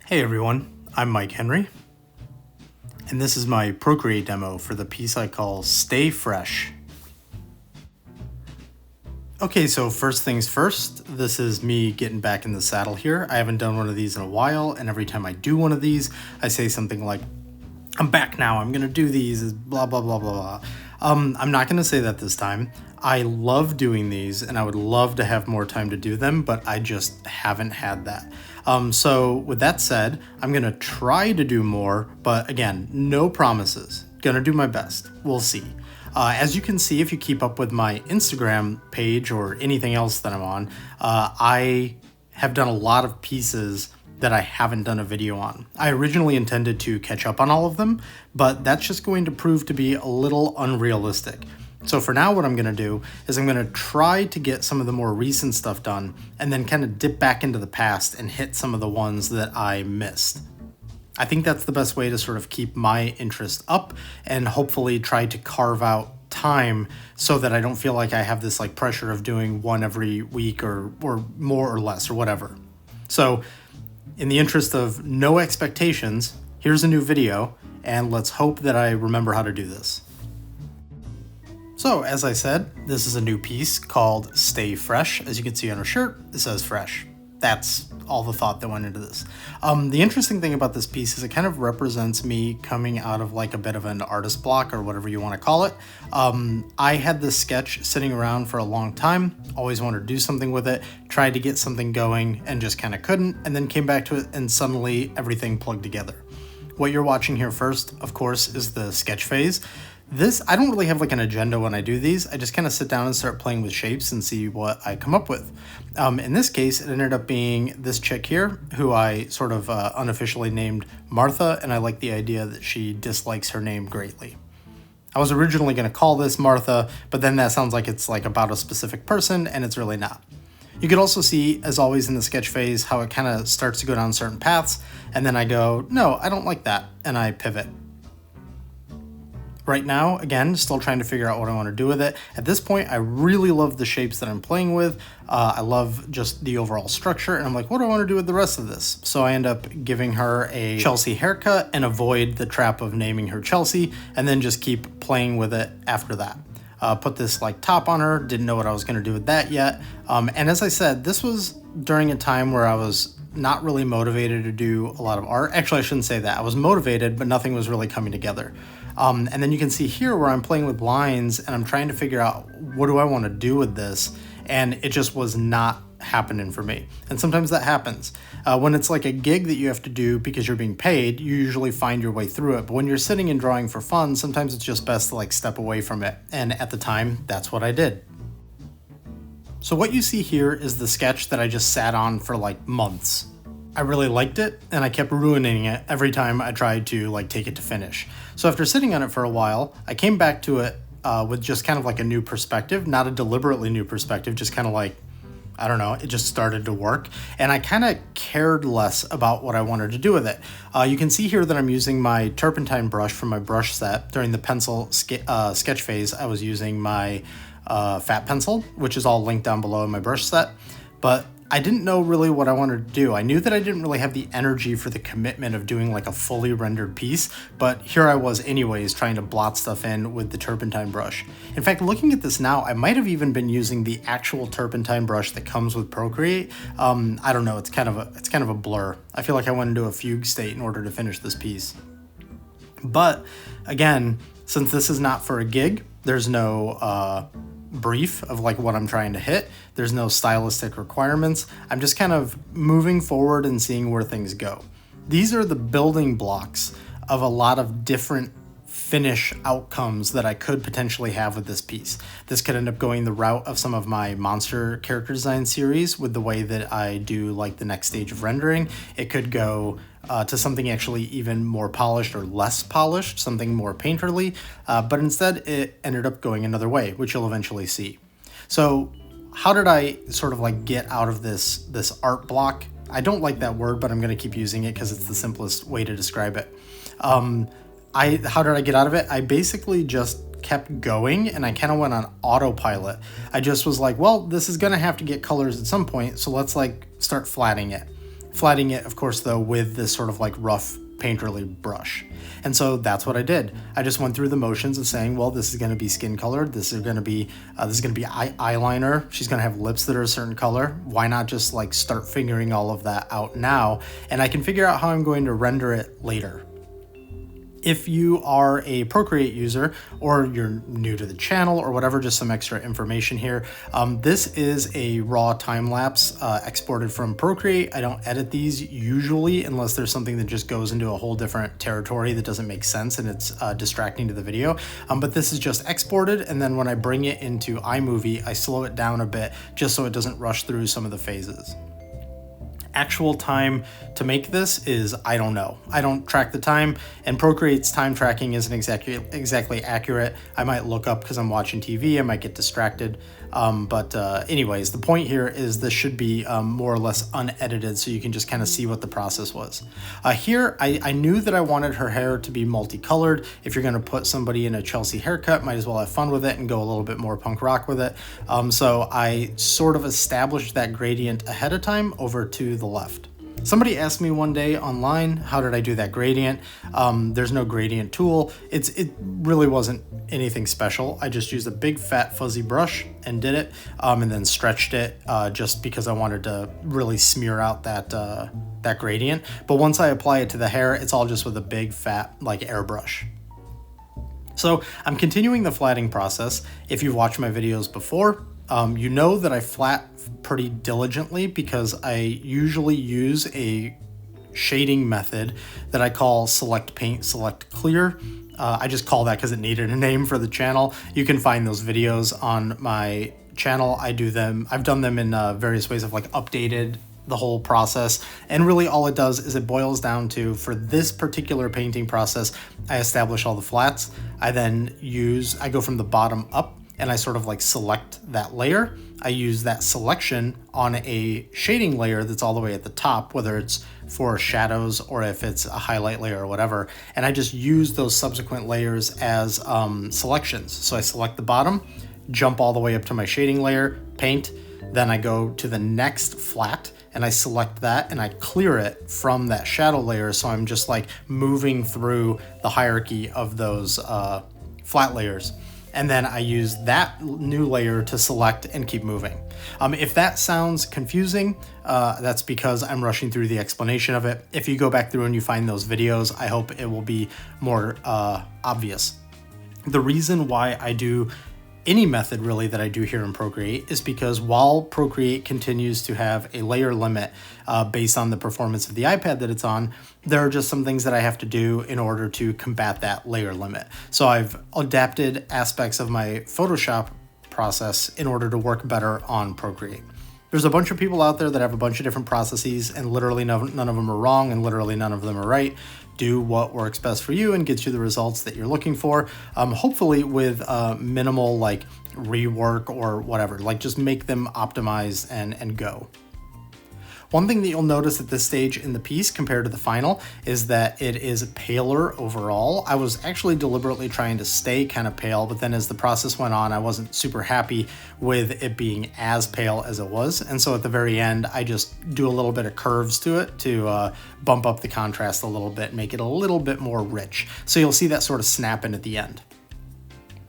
Hey everyone, I'm Mike Henry, and this is my Procreate demo for the piece I call Stay Fresh. Okay, so first things first, this is me getting back in the saddle here. I haven't done one of these in a while, and every time I do one of these, I say something like, I'm back now, I'm gonna do these, blah, blah, blah, blah, blah. I'm not gonna say that this time. I love doing these, and I would love to have more time to do them, but I just haven't had that. So with that said, I'm gonna try to do more, but again, no promises. Gonna do my best. We'll see. As you can see, if you keep up with my Instagram page or anything else that I'm on, I have done a lot of pieces that I haven't done a video on. I originally intended to catch up on all of them, but that's just going to prove to be a little unrealistic. So for now, what I'm gonna do is I'm gonna try to get some of the more recent stuff done and then kind of dip back into the past and hit some of the ones that I missed. I think that's the best way to sort of keep my interest up and hopefully try to carve out time so that I don't feel like I have this like pressure of doing one every week or more or less or whatever. So in the interest of no expectations, here's a new video, and let's hope that I remember how to do this. So, as I said, this is a new piece called Stay Fresh. As you can see on her shirt, it says fresh. That's all the thought that went into this. The interesting thing about this piece is it kind of represents me coming out of like a bit of an artist block or whatever you want to call it. I had this sketch sitting around for a long time, always wanted to do something with it, tried to get something going and just kind of couldn't, and then came back to it and suddenly everything plugged together. What you're watching here first, of course, is the sketch phase. This, I don't really have like an agenda when I do these. I just kind of sit down and start playing with shapes and see what I come up with. In this case, it ended up being this chick here, who I sort of unofficially named Martha, and I like the idea that she dislikes her name greatly. I was originally going to call this Martha, but then that sounds like it's like about a specific person, and it's really not. You could also see, as always in the sketch phase, how it kind of starts to go down certain paths, and then I go, no, I don't like that, and I pivot. Right now, again, still trying to figure out what I want to do with it. At this point, I really love the shapes that I'm playing with. I love just the overall structure, and I'm like, what do I want to do with the rest of this? So I end up giving her a Chelsea haircut and avoid the trap of naming her Chelsea, and then just keep playing with it after that. Put this like top on her, didn't know what I was going to do with that yet. And as I said, this was during a time where I was not really motivated to do a lot of art. Actually, I shouldn't say that. I was motivated, but nothing was really coming together. And then you can see here where I'm playing with lines and I'm trying to figure out what do I want to do with this, and it just was not happening for me. And sometimes that happens. When it's like a gig that you have to do because you're being paid, you usually find your way through it. But when you're sitting and drawing for fun, sometimes it's just best to like step away from it. And at the time, that's what I did. So what you see here is the sketch that I just sat on for like months. I really liked it, and I kept ruining it every time I tried to like take it to finish. So after sitting on it for a while, I came back to it with just kind of like a new perspective, not a deliberately new perspective, just kind of like, I don't know, it just started to work. And I kind of cared less about what I wanted to do with it. You can see here that I'm using my turpentine brush from my brush set. During the pencil sketch phase, I was using my fat pencil, which is all linked down below in my brush set. But I didn't know really what I wanted to do. I knew that I didn't really have the energy for the commitment of doing like a fully rendered piece, but here I was anyways trying to blot stuff in with the turpentine brush. In fact, looking at this now, I might have even been using the actual turpentine brush that comes with Procreate. I don't know, it's kind of a blur. I feel like I went into a fugue state in order to finish this piece. But again, since this is not for a gig, there's no brief of like what I'm trying to hit. There's no stylistic requirements. I'm just kind of moving forward and seeing where things go. These are the building blocks of a lot of different finish outcomes that I could potentially have with this piece. This could end up going the route of some of my monster character design series with the way that I do like the next stage of rendering. It could go to something actually even more polished or less polished, something more painterly, but instead it ended up going another way, which you'll eventually see. So how did I sort of like get out of this art block? I don't like that word, but I'm going to keep using it because it's the simplest way to describe it. How did I get out of it? I basically just kept going and I kind of went on autopilot. I just was like, well, this is going to have to get colors at some point, so let's like start flattening it. flattening it, of course, though, with this sort of like rough painterly brush. And so that's what I did. I just went through the motions of saying, well, this is going to be skin colored. This is going to be eyeliner. She's going to have lips that are a certain color. Why not just like start figuring all of that out now? And I can figure out how I'm going to render it later. If you are a Procreate user or you're new to the channel or whatever, just some extra information here. This is a raw time lapse exported from Procreate. I don't edit these usually unless there's something that just goes into a whole different territory that doesn't make sense and it's distracting to the video. But this is just exported, and then when I bring it into iMovie, I slow it down a bit just so it doesn't rush through some of the phases. Actual time to make this is, I don't know. I don't track the time, and Procreate's time tracking isn't exactly accurate. I might look up because I'm watching TV, I might get distracted. Anyways, the point here is this should be more or less unedited, so you can just kind of see what the process was. Here, I knew that I wanted her hair to be multicolored. If you're going to put somebody in a Chelsea haircut, might as well have fun with it and go a little bit more punk rock with it. So I sort of established that gradient ahead of time over to the left. Somebody asked me one day online, how did I do that gradient? There's no gradient tool. It really wasn't anything special. I just used a big fat fuzzy brush and did it, and then stretched it just because I wanted to really smear out that gradient. But once I apply it to the hair, it's all just with a big fat like airbrush. So I'm continuing the flatting process. If you've watched my videos before, you know that I flat pretty diligently because I usually use a shading method that I call select paint, select clear. I just call that because it needed a name for the channel. You can find those videos on my channel. I've done them in various ways of like updated the whole process, and really all it does is it boils down to, for this particular painting process, I establish all the flats. I go from the bottom up and I sort of like select that layer. I use that selection on a shading layer that's all the way at the top, whether it's for shadows or if it's a highlight layer or whatever. And I just use those subsequent layers as selections. So I select the bottom, jump all the way up to my shading layer, paint, then I go to the next flat and I select that and I clear it from that shadow layer. So I'm just like moving through the hierarchy of those flat layers. And then I use that new layer to select and keep moving. If that sounds confusing, that's because I'm rushing through the explanation of it. If you go back through and you find those videos, I hope it will be more obvious. The reason why I do any method really that I do here in Procreate is because while Procreate continues to have a layer limit based on the performance of the iPad that it's on, there are just some things that I have to do in order to combat that layer limit. So I've adapted aspects of my Photoshop process in order to work better on Procreate. There's a bunch of people out there that have a bunch of different processes, and literally none of them are wrong and literally none of them are right. Do what works best for you and gets you the results that you're looking for, hopefully with minimal like rework or whatever. Like just make them optimized and go. One thing that you'll notice at this stage in the piece compared to the final is that it is paler overall. I was actually deliberately trying to stay kind of pale, but then as the process went on, I wasn't super happy with it being as pale as it was. And so at the very end, I just do a little bit of curves to it to bump up the contrast a little bit, make it a little bit more rich. So you'll see that sort of snap in at the end.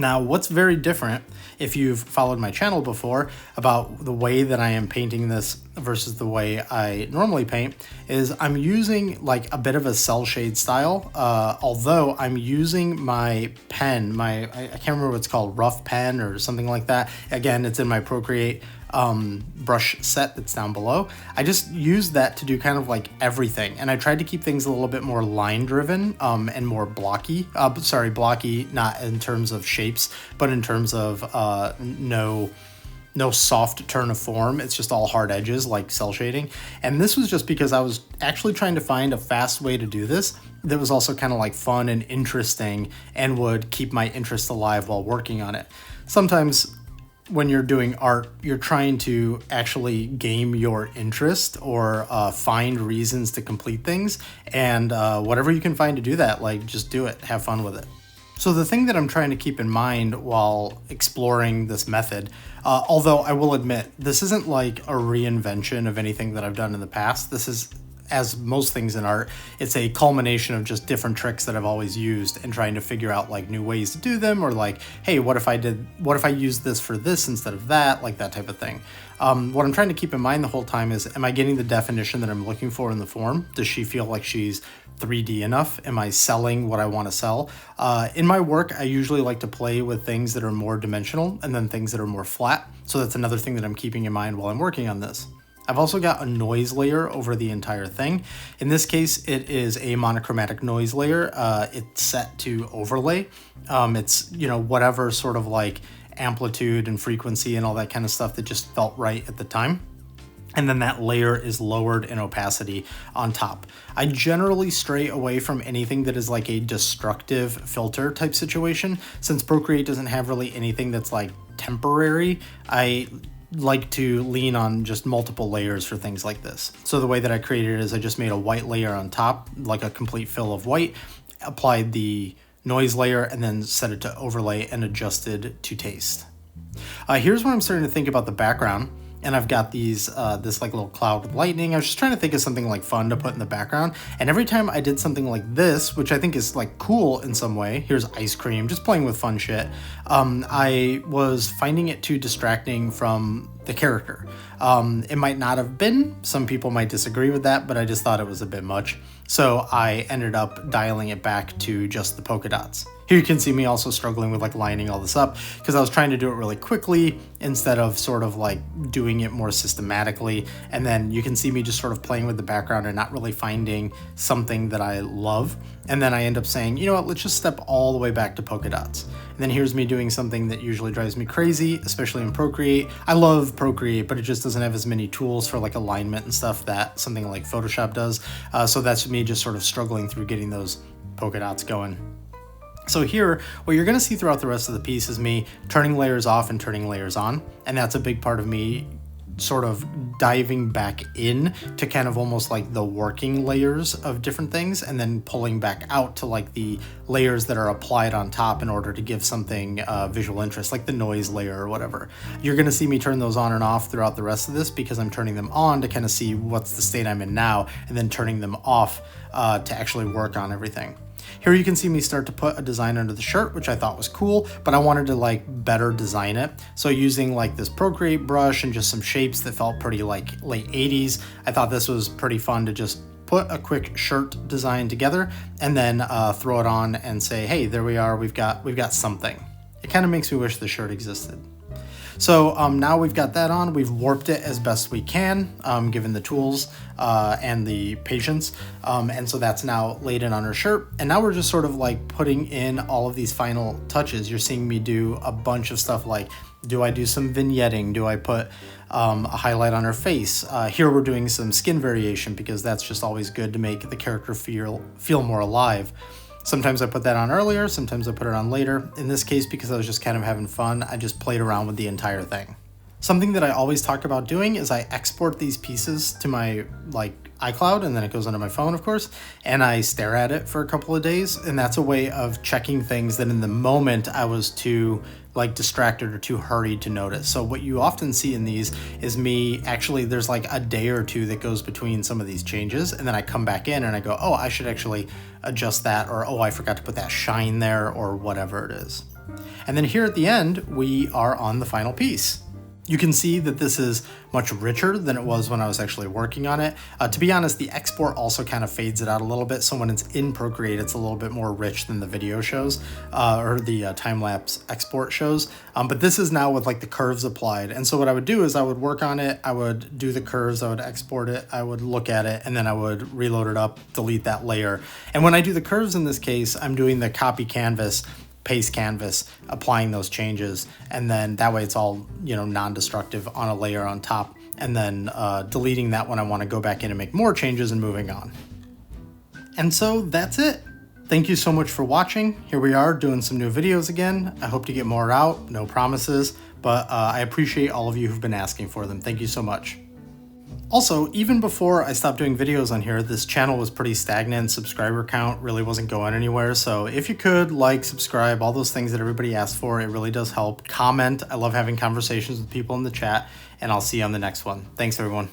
Now, what's very different, if you've followed my channel before, about the way that I am painting this versus the way I normally paint, is I'm using like a bit of a cell shade style, although I'm using my pen, I can't remember what it's called, rough pen or something like that. Again, it's in my Procreate brush set that's down below. I just used that to do kind of like everything, and I tried to keep things a little bit more line driven and more blocky. Blocky not in terms of shapes, but in terms of no soft turn of form. It's just all hard edges like cell shading. And this was just because I was actually trying to find a fast way to do this that was also kind of like fun and interesting and would keep my interest alive while working on it. Sometimes when you're doing art, you're trying to actually game your interest or find reasons to complete things, and whatever you can find to do that, like just do it, have fun with it. So the thing that I'm trying to keep in mind while exploring this method, although I will admit, this isn't like a reinvention of anything that I've done in the past. This is as most things in art, it's a culmination of just different tricks that I've always used and trying to figure out like new ways to do them, or like, hey, what if I used this for this instead of that, like that type of thing. What I'm trying to keep in mind the whole time is, am I getting the definition that I'm looking for in the form? Does she feel like she's 3D enough? Am I selling what I want to sell? In my work, I usually like to play with things that are more dimensional and then things that are more flat. So that's another thing that I'm keeping in mind while I'm working on this. I've also got a noise layer over the entire thing. In this case, it is a monochromatic noise layer. It's set to overlay. It's, whatever sort of like amplitude and frequency and all that kind of stuff that just felt right at the time. And then that layer is lowered in opacity on top. I generally stray away from anything that is like a destructive filter type situation. Since Procreate doesn't have really anything that's like temporary, I like to lean on just multiple layers for things like this. So the way that I created it is I just made a white layer on top, like a complete fill of white, applied the noise layer, and then set it to overlay and adjusted to taste. Here's where I'm starting to think about the background. And I've got these, this like little cloud with lightning. I was just trying to think of something like fun to put in the background. And every time I did something like this, which I think is like cool in some way, here's ice cream, just playing with fun shit. I was finding it too distracting from the character. It might not have been, some people might disagree with that, but I just thought it was a bit much. So I ended up dialing it back to just the polka dots. Here you can see me also struggling with like lining all this up because I was trying to do it really quickly instead of sort of like doing it more systematically. And then you can see me just sort of playing with the background and not really finding something that I love. And then I end up saying, you know what, let's just step all the way back to polka dots. And then here's me doing something that usually drives me crazy, especially in Procreate. I love Procreate, but it just doesn't have as many tools for like alignment and stuff that something like Photoshop does. So that's me just sort of struggling through getting those polka dots going. So here, what you're gonna see throughout the rest of the piece is me turning layers off and turning layers on. And that's a big part of me sort of diving back in to kind of almost like the working layers of different things and then pulling back out to like the layers that are applied on top in order to give something visual interest, like the noise layer or whatever. You're gonna see me turn those on and off throughout the rest of this because I'm turning them on to kind of see what's the state I'm in now and then turning them off to actually work on everything. Here you can see me start to put a design under the shirt, which I thought was cool, but I wanted to like better design it. So using like this Procreate brush and just some shapes that felt pretty like late 80s, I thought this was pretty fun to just put a quick shirt design together and then throw it on and say, hey, there we are, we've got something. It kind of makes me wish the shirt existed. So now we've got that on, we've warped it as best we can, given the tools and the patience. And so that's now laid in on her shirt. And now we're just sort of like putting in all of these final touches. You're seeing me do a bunch of stuff like, do I do some vignetting? Do I put a highlight on her face? Here we're doing some skin variation because that's just always good to make the character feel more alive. Sometimes I put that on earlier, sometimes I put it on later. In this case, because I was just kind of having fun, I just played around with the entire thing. Something that I always talk about doing is I export these pieces to my iCloud, and then it goes onto my phone, of course, and I stare at it for a couple of days. And that's a way of checking things that in the moment I was too distracted or too hurried to notice. So what you often see in these is me actually, there's like a day or two that goes between some of these changes, and then I come back in and I go, oh, I should actually adjust that, or oh, I forgot to put that shine there, or whatever it is. And then here at the end, we are on the final piece. You can see that this is much richer than it was when I was actually working on it. To be honest, the export also kind of fades it out a little bit. So when it's in Procreate, it's a little bit more rich than the video shows or the time-lapse export shows. But this is now with like the curves applied. And so what I would do is I would work on it. I would do the curves. I would export it. I would look at it, and then I would reload it up, delete that layer. And when I do the curves in this case, I'm doing the copy canvas, paste canvas, applying those changes, and then that way it's all, non-destructive on a layer on top, and then deleting that when I want to go back in and make more changes and moving on. And so that's it. Thank you so much for watching. Here we are doing some new videos again. I hope to get more out, no promises, but I appreciate all of you who've been asking for them. Thank you so much. Also, even before I stopped doing videos on here, this channel was pretty stagnant. Subscriber count really wasn't going anywhere. So if you could like, subscribe, all those things that everybody asked for, it really does help. Comment. I love having conversations with people in the chat, and I'll see you on the next one. Thanks, everyone.